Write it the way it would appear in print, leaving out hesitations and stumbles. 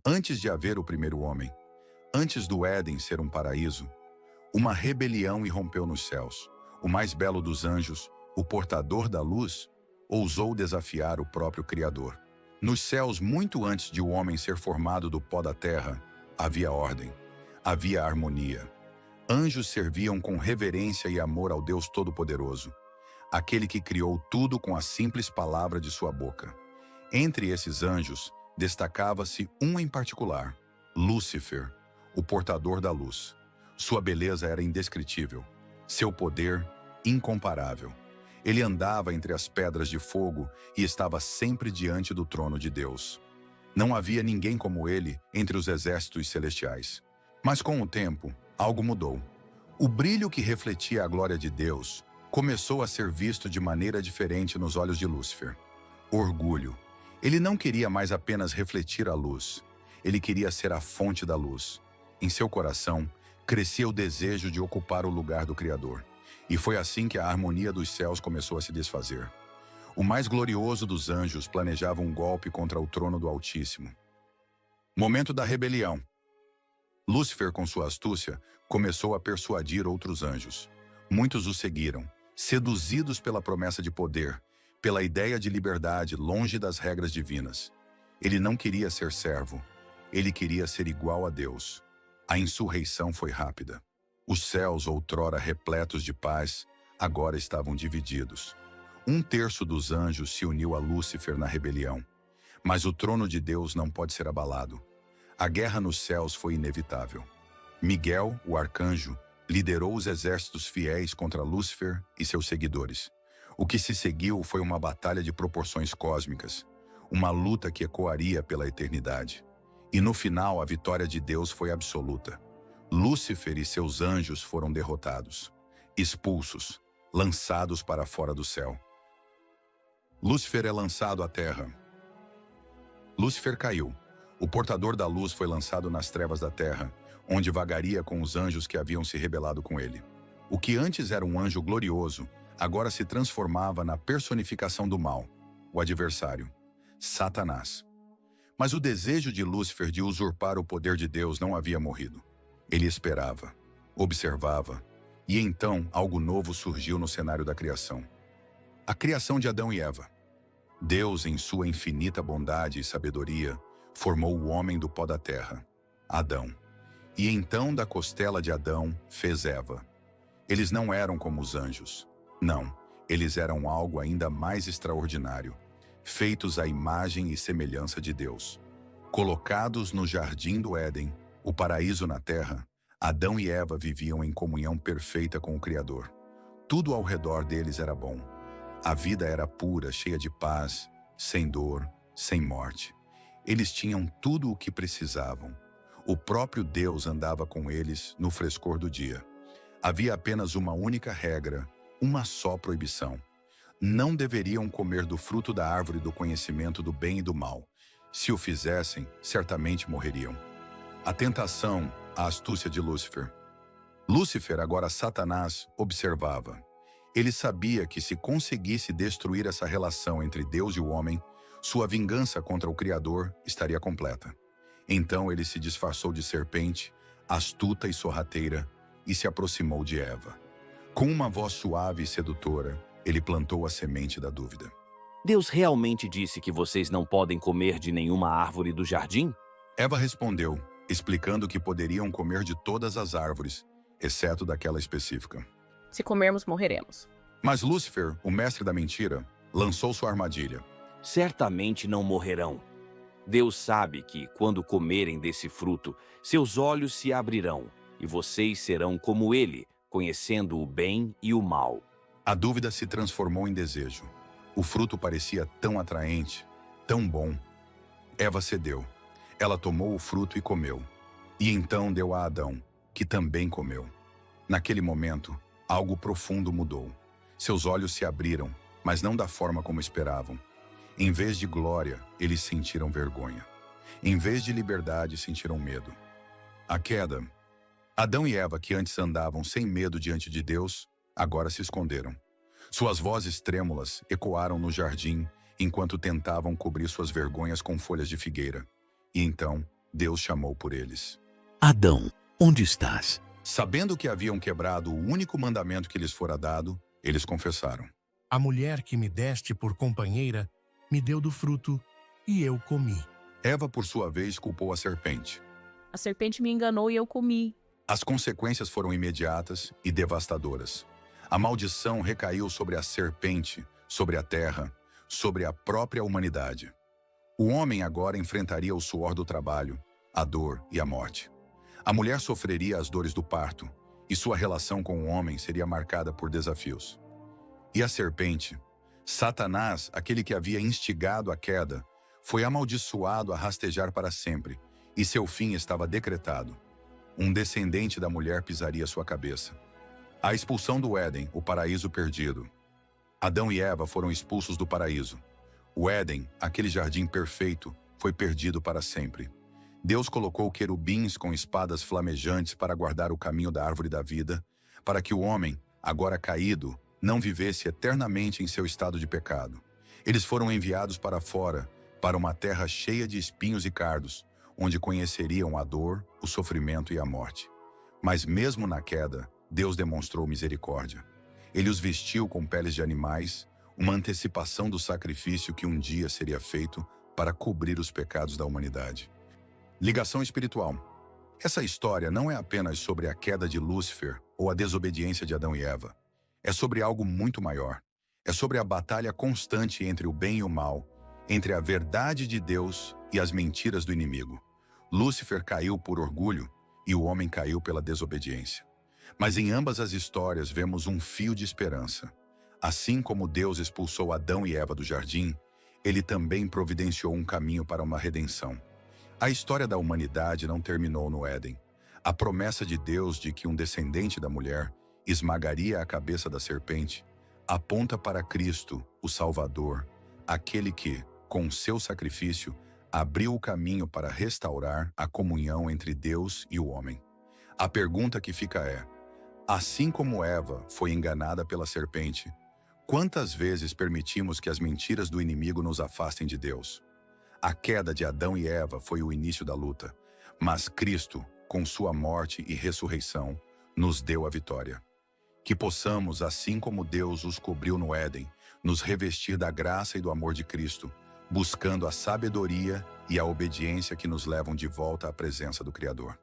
Antes de haver o primeiro homem, antes do Éden ser um paraíso, uma rebelião irrompeu nos céus. O mais belo dos anjos, o portador da luz, ousou desafiar o próprio Criador. Nos céus, muito antes de o homem ser formado do pó da terra, havia ordem, havia harmonia. Anjos serviam com reverência e amor ao Deus Todo-Poderoso, aquele que criou tudo com a simples palavra de sua boca. Entre esses anjos, destacava-se um em particular, Lúcifer, o portador da luz. Sua beleza era indescritível, seu poder incomparável. Ele andava entre as pedras de fogo e estava sempre diante do trono de Deus. Não havia ninguém como ele entre os exércitos celestiais. Mas com o tempo, algo mudou. O brilho que refletia a glória de Deus começou a ser visto de maneira diferente nos olhos de Lúcifer. Orgulho. Ele não queria mais apenas refletir a luz. Ele queria ser a fonte da luz. Em seu coração, crescia o desejo de ocupar o lugar do Criador. E foi assim que a harmonia dos céus começou a se desfazer. O mais glorioso dos anjos planejava um golpe contra o trono do Altíssimo. Momento da rebelião. Lúcifer, com sua astúcia, começou a persuadir outros anjos. Muitos o seguiram, seduzidos pela promessa de poder, pela ideia de liberdade longe das regras divinas. Ele não queria ser servo, ele queria ser igual a Deus. A insurreição foi rápida. Os céus, outrora repletos de paz, agora estavam divididos. Um terço dos anjos se uniu a Lúcifer na rebelião. Mas o trono de Deus não pode ser abalado. A guerra nos céus foi inevitável. Miguel, o arcanjo, liderou os exércitos fiéis contra Lúcifer e seus seguidores. O que se seguiu foi uma batalha de proporções cósmicas, uma luta que ecoaria pela eternidade. E no final, a vitória de Deus foi absoluta. Lúcifer e seus anjos foram derrotados, expulsos, lançados para fora do céu. Lúcifer é lançado à terra. Lúcifer caiu. O portador da luz foi lançado nas trevas da terra, onde vagaria com os anjos que haviam se rebelado com ele. O que antes era um anjo glorioso, agora se transformava na personificação do mal, o adversário, Satanás. Mas o desejo de Lúcifer de usurpar o poder de Deus não havia morrido. Ele esperava, observava, e então algo novo surgiu no cenário da criação. A criação de Adão e Eva. Deus, em sua infinita bondade e sabedoria, formou o homem do pó da terra, Adão. E então da costela de Adão fez Eva. Eles não eram como os anjos. Não, eles eram algo ainda mais extraordinário, feitos à imagem e semelhança de Deus. Colocados no jardim do Éden, o paraíso na terra, Adão e Eva viviam em comunhão perfeita com o Criador. Tudo ao redor deles era bom. A vida era pura, cheia de paz, sem dor, sem morte. Eles tinham tudo o que precisavam. O próprio Deus andava com eles no frescor do dia. Havia apenas uma única regra, uma só proibição. Não deveriam comer do fruto da árvore do conhecimento do bem e do mal. Se o fizessem, certamente morreriam. A tentação, a astúcia de Lúcifer. Lúcifer, agora Satanás, observava. Ele sabia que se conseguisse destruir essa relação entre Deus e o homem, sua vingança contra o Criador estaria completa. Então ele se disfarçou de serpente, astuta e sorrateira, e se aproximou de Eva. Com uma voz suave e sedutora, ele plantou a semente da dúvida. Deus realmente disse que vocês não podem comer de nenhuma árvore do jardim? Eva respondeu, explicando que poderiam comer de todas as árvores, exceto daquela específica. Se comermos, morreremos. Mas Lúcifer, o mestre da mentira, lançou sua armadilha. Certamente não morrerão. Deus sabe que, quando comerem desse fruto, seus olhos se abrirão, e vocês serão como ele, conhecendo o bem e o mal. A dúvida se transformou em desejo. O fruto parecia tão atraente, tão bom. Eva cedeu. Ela tomou o fruto e comeu. E então deu a Adão, que também comeu. Naquele momento, algo profundo mudou. Seus olhos se abriram, mas não da forma como esperavam. Em vez de glória, eles sentiram vergonha. Em vez de liberdade, sentiram medo. A queda. Adão e Eva, que antes andavam sem medo diante de Deus, agora se esconderam. Suas vozes trêmulas ecoaram no jardim enquanto tentavam cobrir suas vergonhas com folhas de figueira. E então, Deus chamou por eles. Adão, onde estás? Sabendo que haviam quebrado o único mandamento que lhes fora dado, eles confessaram. A mulher que me deste por companheira me deu do fruto e eu comi. Eva, por sua vez, culpou a serpente. A serpente me enganou e eu comi. As consequências foram imediatas e devastadoras. A maldição recaiu sobre a serpente, sobre a terra, sobre a própria humanidade. O homem agora enfrentaria o suor do trabalho, a dor e a morte. A mulher sofreria as dores do parto, e sua relação com o homem seria marcada por desafios. E a serpente, Satanás, aquele que havia instigado a queda, foi amaldiçoado a rastejar para sempre, e seu fim estava decretado. Um descendente da mulher pisaria sua cabeça. A expulsão do Éden, o paraíso perdido. Adão e Eva foram expulsos do paraíso. O Éden, aquele jardim perfeito, foi perdido para sempre. Deus colocou querubins com espadas flamejantes para guardar o caminho da árvore da vida, para que o homem, agora caído, não vivesse eternamente em seu estado de pecado. Eles foram enviados para fora, para uma terra cheia de espinhos e cardos, onde conheceriam a dor, o sofrimento e a morte. Mas mesmo na queda, Deus demonstrou misericórdia. Ele os vestiu com peles de animais, uma antecipação do sacrifício que um dia seria feito para cobrir os pecados da humanidade. Ligação espiritual. Essa história não é apenas sobre a queda de Lúcifer ou a desobediência de Adão e Eva. É sobre algo muito maior. É sobre a batalha constante entre o bem e o mal, entre a verdade de Deus e as mentiras do inimigo. Lúcifer caiu por orgulho e o homem caiu pela desobediência. Mas em ambas as histórias vemos um fio de esperança. Assim como Deus expulsou Adão e Eva do jardim, ele também providenciou um caminho para uma redenção. A história da humanidade não terminou no Éden. A promessa de Deus de que um descendente da mulher esmagaria a cabeça da serpente aponta para Cristo, o Salvador, aquele que, com seu sacrifício, abriu o caminho para restaurar a comunhão entre Deus e o homem. A pergunta que fica é: assim como Eva foi enganada pela serpente, quantas vezes permitimos que as mentiras do inimigo nos afastem de Deus? A queda de Adão e Eva foi o início da luta, mas Cristo, com sua morte e ressurreição, nos deu a vitória. Que possamos, assim como Deus os cobriu no Éden, nos revestir da graça e do amor de Cristo, buscando a sabedoria e a obediência que nos levam de volta à presença do Criador.